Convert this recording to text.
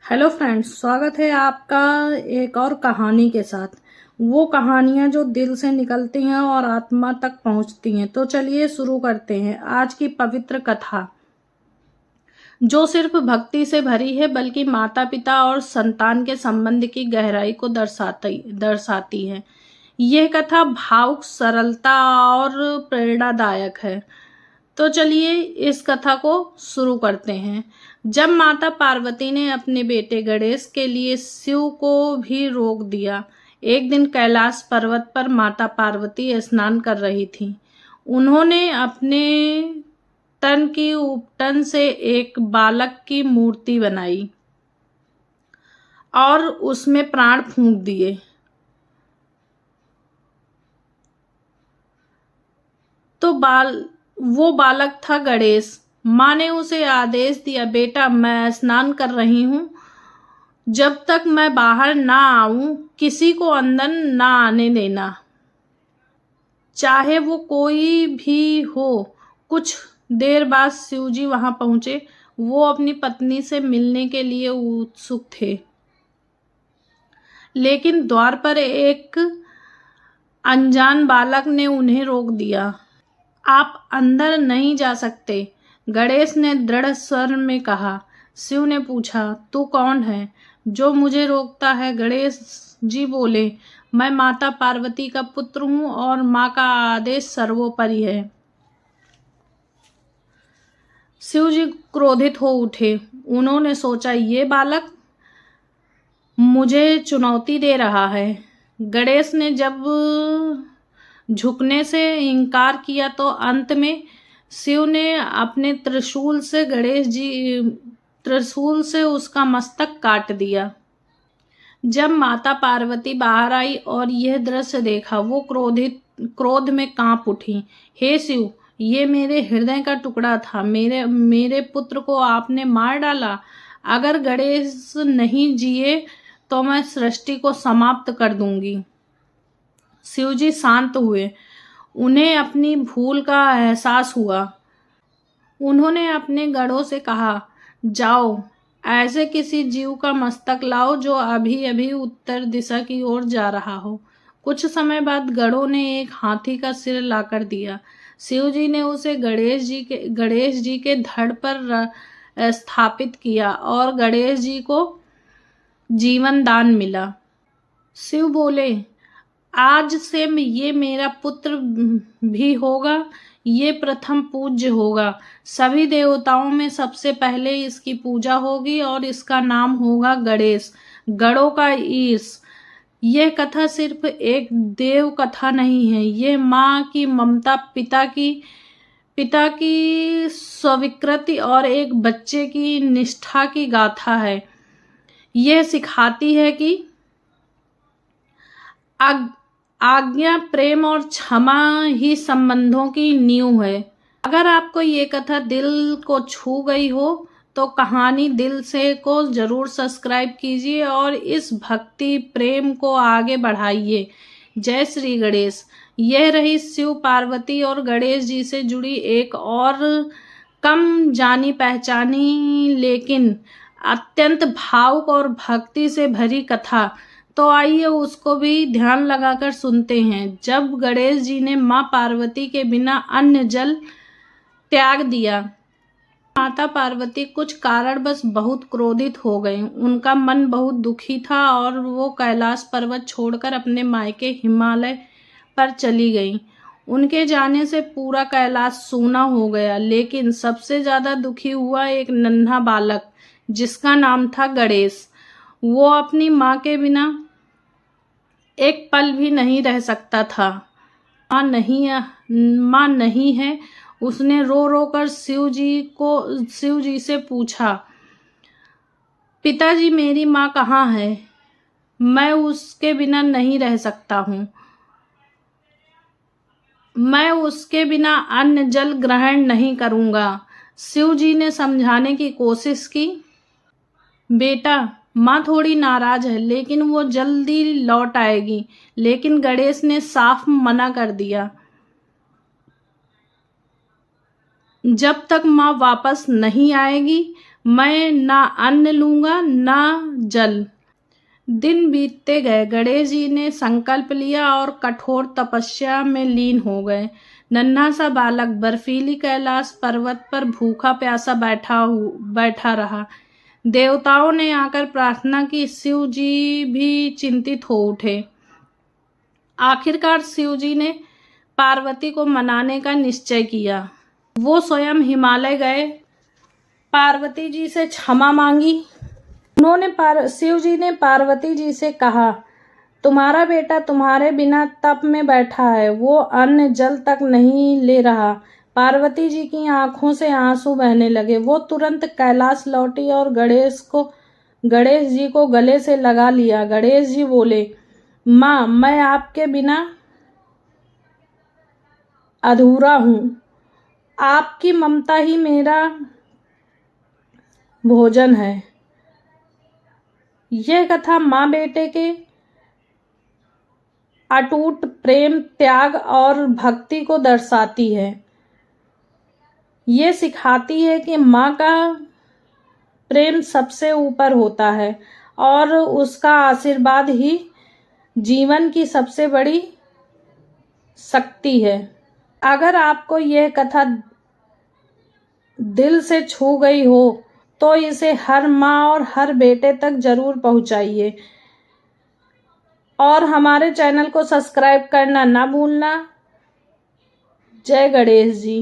Hello friends, स्वागत है आपका एक और कहानी के साथ। वो कहानियाँ जो दिल से निकलती हैं और आत्मा तक पहुँचती हैं। तो चलिए शुरू करते हैं आज की पवित्र कथा, जो सिर्फ भक्ति से भरी है बल्कि माता पिता और संतान के संबंध की गहराई को दर्शाती है। यह कथा भावुक, सरलता और प्रेरणादायक है। तो चलिए इस कथा को शुरू करते हैं। जब माता पार्वती ने अपने बेटे गणेश के लिए शिव को भी रोक दिया। एक दिन कैलाश पर्वत पर माता पार्वती स्नान कर रही थी। उन्होंने अपने तन की उपटन से एक बालक की मूर्ति बनाई और उसमें प्राण फूंक दिए। तो वो बालक था गणेश। माँ ने उसे आदेश दिया, बेटा मैं स्नान कर रही हूँ, जब तक मैं बाहर ना आऊं किसी को अंदर ना आने देना, चाहे वो कोई भी हो। कुछ देर बाद शिवजी वहां पहुंचे। वो अपनी पत्नी से मिलने के लिए उत्सुक थे, लेकिन द्वार पर एक अनजान बालक ने उन्हें रोक दिया। आप अंदर नहीं जा सकते, गणेश ने दृढ़ स्वर में कहा। शिव ने पूछा, तू कौन है जो मुझे रोकता है? गणेश जी बोले, मैं माता पार्वती का पुत्र हूँ और माँ का आदेश सर्वोपरि है। शिव जी क्रोधित हो उठे। उन्होंने सोचा, ये बालक मुझे चुनौती दे रहा है। गणेश ने जब झुकने से इनकार किया तो अंत में शिव ने अपने त्रिशूल से उसका मस्तक काट दिया। जब माता पार्वती बाहर आई और यह दृश्य देखा, वो क्रोध में कांप उठी। हे शिव, ये मेरे हृदय का टुकड़ा था। मेरे पुत्र को आपने मार डाला। अगर गणेश नहीं जिए तो मैं सृष्टि को समाप्त कर दूंगी। शिवजी शांत हुए। उन्हें अपनी भूल का एहसास हुआ। उन्होंने अपने गणों से कहा, जाओ ऐसे किसी जीव का मस्तक लाओ जो अभी अभी उत्तर दिशा की ओर जा रहा हो। कुछ समय बाद गणों ने एक हाथी का सिर लाकर दिया। शिवजी ने उसे गणेश जी के धड़ पर स्थापित किया और गणेश जी को जीवन दान मिला। शिव बोले, आज से ये मेरा पुत्र भी होगा, ये प्रथम पूज्य होगा। सभी देवताओं में सबसे पहले इसकी पूजा होगी और इसका नाम होगा गणेश, गणों का ईश। यह कथा सिर्फ एक देव कथा नहीं है, यह माँ की ममता, पिता की स्वीकृति और एक बच्चे की निष्ठा की गाथा है। यह सिखाती है कि आज्ञा, प्रेम और क्षमा ही संबंधों की नींव है। अगर आपको ये कथा दिल को छू गई हो तो कहानी दिल से को जरूर सब्सक्राइब कीजिए और इस भक्ति प्रेम को आगे बढ़ाइए। जय श्री गणेश। यह रही शिव पार्वती और गणेश जी से जुड़ी एक और कम जानी पहचानी लेकिन अत्यंत भावुक और भक्ति से भरी कथा। तो आइए उसको भी ध्यान लगाकर सुनते हैं। जब गणेश जी ने माँ पार्वती के बिना अन्न जल त्याग दिया, माता पार्वती कुछ कारणवश बहुत क्रोधित हो गई। उनका मन बहुत दुखी था और वो कैलाश पर्वत छोड़कर अपने मायके हिमालय पर चली गई। उनके जाने से पूरा कैलाश सूना हो गया, लेकिन सबसे ज्यादा दुखी हुआ एक नन्हा बालक जिसका नाम था गणेश। वो अपनी माँ के बिना एक पल भी नहीं रह सकता था। माँ नहीं है। उसने रो रो कर शिव जी से पूछा, पिताजी मेरी माँ कहाँ है? मैं उसके बिना नहीं रह सकता हूँ। मैं उसके बिना अन्न जल ग्रहण नहीं करूँगा। शिव जी ने समझाने की कोशिश की, बेटा माँ थोड़ी नाराज है लेकिन वो जल्दी लौट आएगी। लेकिन गणेश ने साफ मना कर दिया, जब तक माँ वापस नहीं आएगी मैं ना अन्न लूंगा ना जल। दिन बीतते गए। गणेश जी ने संकल्प लिया और कठोर तपस्या में लीन हो गए। नन्हा सा बालक बर्फीली कैलाश पर्वत पर भूखा प्यासा बैठा रहा। देवताओं ने आकर प्रार्थना की। शिव जी भी चिंतित हो उठे। आखिरकार शिव जी ने पार्वती को मनाने का निश्चय किया। वो स्वयं हिमालय गए, पार्वती जी से क्षमा मांगी। शिव जी ने पार्वती जी से कहा, तुम्हारा बेटा तुम्हारे बिना तप में बैठा है, वो अन्न जल तक नहीं ले रहा। पार्वती जी की आंखों से आंसू बहने लगे। वो तुरंत कैलाश लौटी और गणेश जी को गले से लगा लिया। गणेश जी बोले, माँ, मैं आपके बिना अधूरा हूँ। आपकी ममता ही मेरा भोजन है। यह कथा माँ बेटे के अटूट प्रेम, त्याग और भक्ति को दर्शाती है। ये सिखाती है कि माँ का प्रेम सबसे ऊपर होता है और उसका आशीर्वाद ही जीवन की सबसे बड़ी शक्ति है। अगर आपको यह कथा दिल से छू गई हो तो इसे हर माँ और हर बेटे तक जरूर पहुंचाइए और हमारे चैनल को सब्सक्राइब करना ना भूलना। जय गणेश जी।